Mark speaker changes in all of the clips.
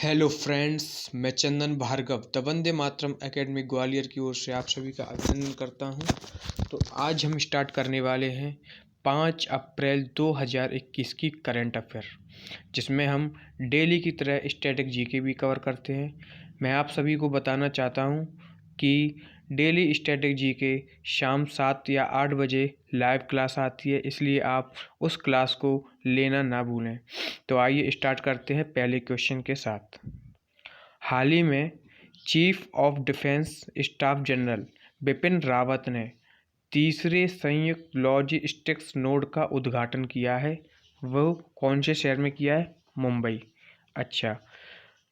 Speaker 1: Hello friends, मैं Chandan Bhargav the Vande Mataram academy Gwalior की ओर से आप सभी का अभिनंदन करता हूं। तो आज हम स्टार्ट करने वाले हैं 5 अप्रैल 2021 की करंट अफेयर, जिसमें हम डेली की तरह स्टैटिक जीके भी कवर करते हैं। मैं आप सभी को बताना चाहता हूं कि डेली स्टैटिक जीके शाम 7 या 8 बजे लाइव क्लास आती है, इसलिए आप उस क्लास को लेना ना भूलें। तो आइए स्टार्ट करते हैं पहले क्वेश्चन के साथ। हाल ही में chief of defence staff general Bipin Rawat ने तीसरे संयुक्त लॉजिस्टिक्स नोड का उद्घाटन किया है। वो कौन से शहर में किया है? मुंबई। अच्छा,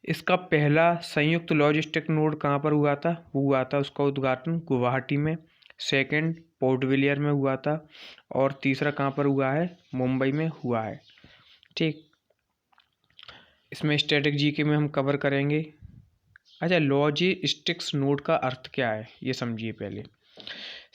Speaker 1: इसका पहला संयुक्त लॉजिस्टिक नोड कहाँ पर हुआ था? हुआ था उसका उद्घाटन गुवाहाटी में। सेकंड पोर्ट विलियर में हुआ था। और तीसरा कहाँ पर हुआ है? मुंबई में हुआ है। ठीक, इसमें स्टैटिक जीके में हम कवर करेंगे। अच्छा, लॉजिस्टिक्स नोड का अर्थ क्या है ये समझिए पहले।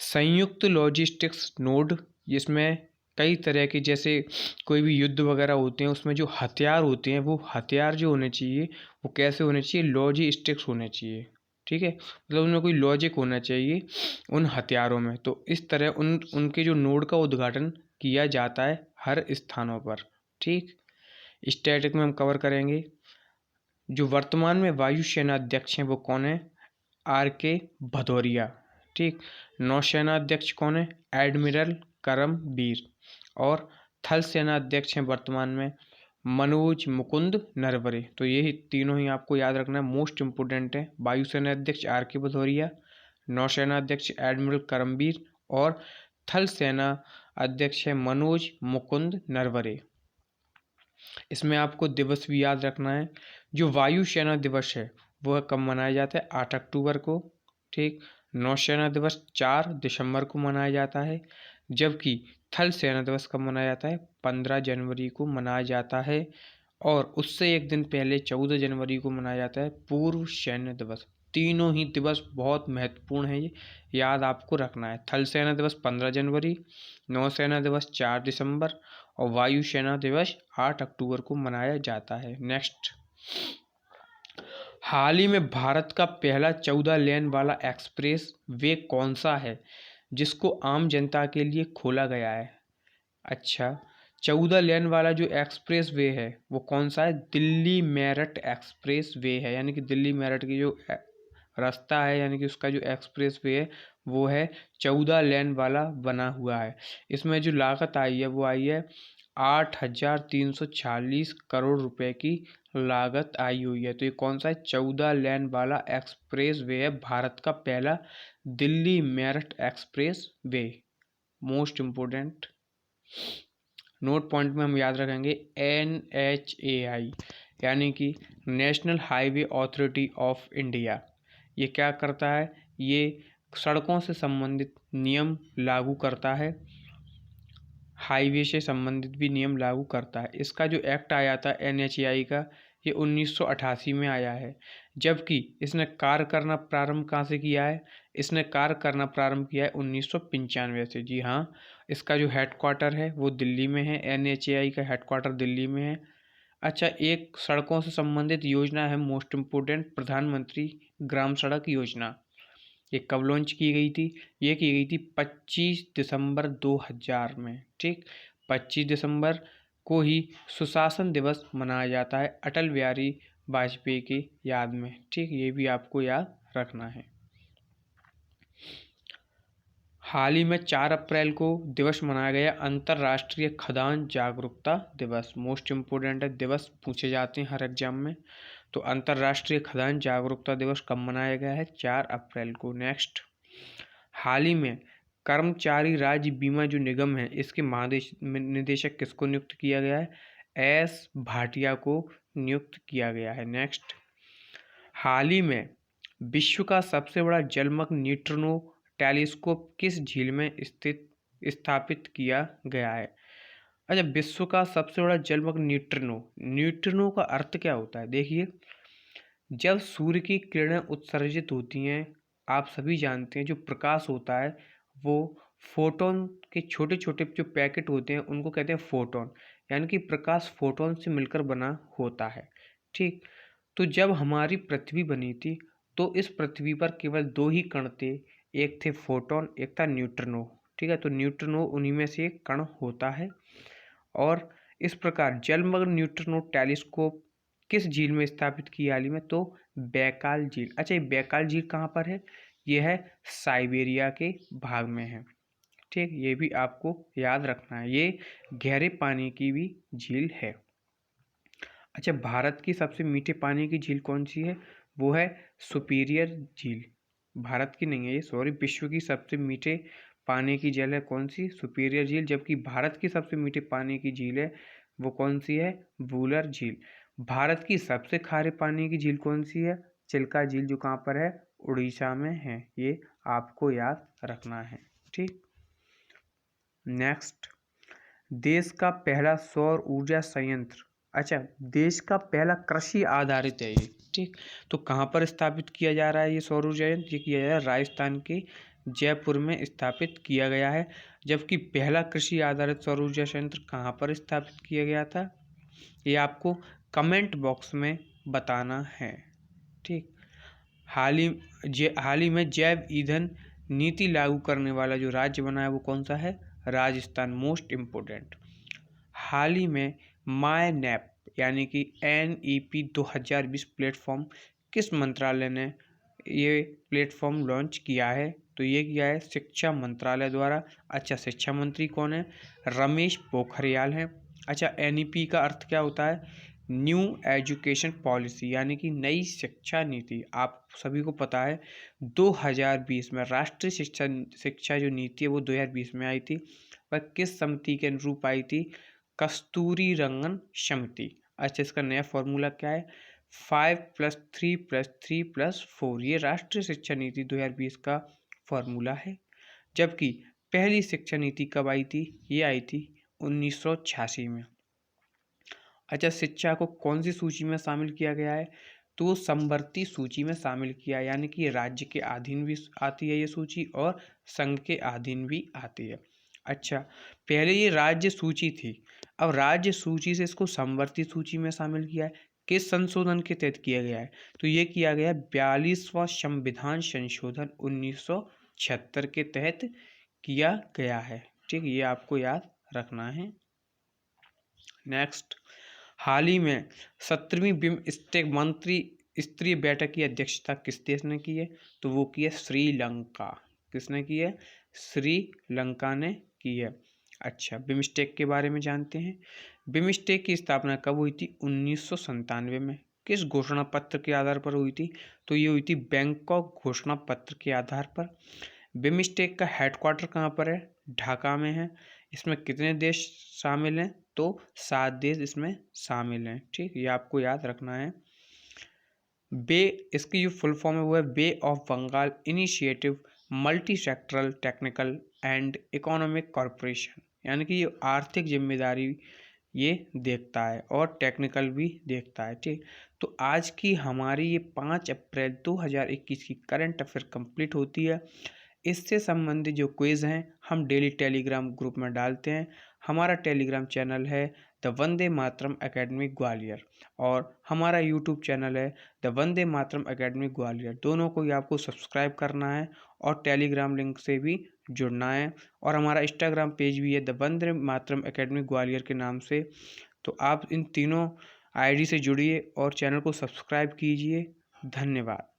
Speaker 1: संयुक्त लॉजिस्टिक्स नोड, जिसमें कई तरह के, जैसे कोई भी युद्ध वगैरह होते हैं उसमें जो हथियार होते हैं, वो हथियार जो होने चाहिए वो कैसे होने चाहिए? लॉजिस्टिक्स होने चाहिए। ठीक है, मतलब उनमें कोई लॉजिक होना चाहिए उन हथियारों में। तो इस तरह उनके जो नोड का उद्घाटन किया जाता है हर स्थानों पर। ठीक, स्टैटिक में हम कवर करेंगे। जो वर्तमान में वायुसेना अध्यक्ष हैं वो कौन है? आर के भदौरिया। ठीक, नौसेना अध्यक्ष कौन है? एडमिरल करमबीर। और थल सेना अध्यक्ष हैं वर्तमान में मनोज मुकुंद नरवरे। तो यही तीनों ही आपको याद रखना है, मोस्ट इम्पोर्टेंट है। वायुसेना अध्यक्ष आर के भदौरिया, नौसेना अध्यक्ष एडमिरल करमबीर और थल सेना अध्यक्ष है मनोज मुकुंद नरवरे। इसमें आपको दिवस भी याद रखना है। जो वायुसेना दिवस है वह कब मनाया जाता है? 8 अक्टूबर को। ठीक, नौसेना दिवस 4 दिसंबर को मनाया जाता है। जबकि थल सेना दिवस कब मनाया जाता है? 15 जनवरी को मनाया जाता है। और उससे एक दिन पहले 14 जनवरी को मनाया जाता है पूर्व सैन्य दिवस। तीनों ही दिवस बहुत महत्वपूर्ण है, ये याद आपको रखना है। थल सेना दिवस 15 जनवरी, नौसेना दिवस 4 दिसंबर और वायुसेना दिवस 8 अक्टूबर को मनाया जाता है। नेक्स्ट, हाल ही में भारत का पहला 14 लेन वाला एक्सप्रेस वे कौन सा है जिसको आम जनता के लिए खोला गया है? अच्छा, 14 लेन वाला जो एक्सप्रेस वे है वो कौन सा है? दिल्ली मेरठ एक्सप्रेस वे है। यानी कि दिल्ली मेरठ की जो रास्ता है, यानी कि उसका जो एक्सप्रेस वे है वो है 14 लेन वाला बना हुआ है। इसमें जो लागत आई है वो आई है 8,346 करोड़ रुपए की लागत आई हुई है। तो ये कौन सा है? 14 लेन वाला एक्सप्रेस वे है, भारत का पहला Delhi Meerut express way. Most important note point में हम याद रखेंगे NHAI, यानी कि national highway authority of India. ये क्या करता है? ये सड़कों से संबंधित नियम लागू करता है, हाईवे से संबंधित भी नियम लागू करता है। इसका जो एक्ट आया था NHAI का, ये 1988 में आया है। जबकि इसने कार्य करना प्रारंभ कहाँ से किया है? इसने कार्य करना प्रारंभ किया है 1995 से। जी हाँ, इसका जो हेडक्वार्टर है वो दिल्ली में है। NHAI का हेडक्वार्टर दिल्ली में है। अच्छा, एक सड़कों से संबंधित योजना है मोस्ट इम्पोर्टेंट, प्रधानमंत्री ग्राम सड़क योजना। ये कब लॉन्च की गई थी? ये की गई थी 25 दिसंबर 2000 में। ठीक, 25 दिसंबर को ही सुशासन दिवस मनाया जाता है अटल बिहारी वाजपेयी की याद में। ठीक, ये भी आपको याद रखना है। हाल ही में 4 अप्रैल को दिवस मनाया गया अंतर्राष्ट्रीय खदान जागरूकता दिवस। मोस्ट इम्पोर्टेंट है, दिवस पूछे जाते हैं हर एग्जाम में। तो अंतर्राष्ट्रीय खदान जागरूकता दिवस कब मनाया गया है? 4 अप्रैल को। नेक्स्ट, हाल ही में कर्मचारी राज्य बीमा जो निगम है इसके महानिदेशक किसको नियुक्त किया गया है? S भाटिया को नियुक्त किया गया है। नेक्स्ट, हाल ही में विश्व का सबसे बड़ा जलमग्न न्यूट्रिनो टेलीस्कोप किस झील में स्थापित किया गया है? अच्छा, विश्व का सबसे बड़ा जलमग्न न्यूट्रिनो का अर्थ क्या होता है? देखिए, जब सूर्य की किरणें उत्सर्जित होती हैं, आप सभी जानते हैं जो प्रकाश होता है वो फोटोन के छोटे छोटे जो पैकेट होते हैं उनको कहते हैं फोटोन। यानी कि प्रकाश फोटोन से मिलकर बना होता है। ठीक, तो जब हमारी पृथ्वी बनी थी तो इस पृथ्वी पर केवल दो ही कण थे, एक थे फोटोन, एक था न्यूट्रिनो। ठीक है, तो न्यूट्रिनो उन्हीं में से एक कण होता है। और इस प्रकार जलमग्न न्यूट्रिनो टेलीस्कोप किस झील में स्थापित की हाल ही में, तो बैकाल झील। अच्छा, ये बैकाल झील कहाँ पर है? ये है साइबेरिया के भाग में है। ठीक, ये भी आपको याद रखना है, ये गहरे पानी की भी झील है। अच्छा, भारत की सबसे मीठे पानी की झील कौन सी है? वो है सुपीरियर झील। भारत की नहीं है ये, सॉरी, विश्व की सबसे मीठे पानी की झील है कौन सी? सुपीरियर झील। जबकि भारत की सबसे मीठे पानी की झील है वो कौन सी है? वूलर झील। भारत की सबसे खारे पानी की झील कौन सी है? चिल्का झील, जो कहाँ पर है? उड़ीसा में है। ये आपको याद रखना है। ठीक, नेक्स्ट, देश का पहला सौर ऊर्जा संयंत्र। अच्छा, देश का पहला कृषि आधारित है ये। ठीक, तो कहाँ पर स्थापित किया जा रहा है ये सौर ऊर्जा संयंत्र? ये किया जा रहा है राजस्थान के जयपुर में स्थापित किया गया है। जबकि पहला कृषि आधारित सौर ऊर्जा संयंत्र कहाँ पर स्थापित किया गया था, ये आपको कमेंट बॉक्स में बताना है। ठीक, हाल ही में जैव ईंधन नीति लागू करने वाला जो राज्य बना है वो कौन सा है? Rajasthan, most important. हाल ही में माई नैप यानी कि NEP 2020 प्लेटफॉर्म किस मंत्रालय ने ये प्लेटफॉर्म लॉन्च किया है? तो ये किया है शिक्षा मंत्रालय द्वारा। अच्छा, शिक्षा मंत्री कौन है? रमेश पोखरियाल हैं। अच्छा, NEP का अर्थ क्या होता है? न्यू एजुकेशन पॉलिसी, यानी कि नई शिक्षा नीति। आप सभी को पता है 2020 में राष्ट्रीय शिक्षा जो नीति है वो 2020 में आई थी, पर किस समिति के अनुरूप आई थी? कस्तूरी रंगन समिति। अच्छा, इसका नया फॉर्मूला क्या है? 5+3+3+4। ये राष्ट्रीय शिक्षा नीति 2020 का फॉर्मूला है। जबकि पहली शिक्षा नीति कब आई थी? ये आई थी 1986 में। अच्छा, शिक्षा को कौन सी सूची में शामिल किया गया है? तो समवर्ती सूची में शामिल किया, यानी कि राज्य के अधीन भी आती है ये सूची और संघ के अधीन भी आती है। अच्छा, पहले ये राज्य सूची थी, अब राज्य सूची से इसको समवर्ती सूची में शामिल किया है। किस संशोधन के तहत किया गया है? तो ये किया गया 42वां संविधान संशोधन 1976 के तहत किया गया है। ठीक, ये आपको याद रखना है। नेक्स्ट, हाल ही में 17वीं बिम्स्टेक मंत्री स्तरीय बैठक की अध्यक्षता किस देश ने की है? तो वो की है श्रीलंका। किसने की है? श्रीलंका ने की है। अच्छा, बिम्स्टेक के बारे में जानते हैं। बिम्स्टेक की स्थापना कब हुई थी? 1997 में। किस घोषणा पत्र के आधार पर हुई थी? तो ये हुई थी बैंकॉक घोषणा पत्र के आधार पर। बिम्स्टेक का हेडक्वार्टर कहाँ पर है? ढाका में है। इसमें कितने देश शामिल हैं? तो 7 देश इसमें शामिल हैं। ठीक, ये आपको याद रखना है। इसकी जो फुल फॉर्म है वो है bay of Bengal initiative multi sectoral technical and economic corporation, यानी कि ये आर्थिक जिम्मेदारी ये देखता है और टेक्निकल भी देखता है। ठीक, तो आज की हमारी ये 5 अप्रैल 2021 की करंट अफेयर कंप्लीट होती है। इससे संबंधित जो क्विज़ हैं हम डेली टेलीग्राम ग्रुप में डालते हैं। हमारा टेलीग्राम चैनल है द वंदे मातरम एकेडमी ग्वालियर और हमारा यूट्यूब चैनल है द वंदे मातरम एकेडमी ग्वालियर। दोनों को ही आपको सब्सक्राइब करना है और टेलीग्राम लिंक से भी जुड़ना है। और हमारा इंस्टाग्राम पेज भी है द वंदे मातरम एकेडमी ग्वालियर के नाम से। तो आप इन तीनों आईडी से जुड़िए और चैनल को सब्सक्राइब कीजिए। धन्यवाद।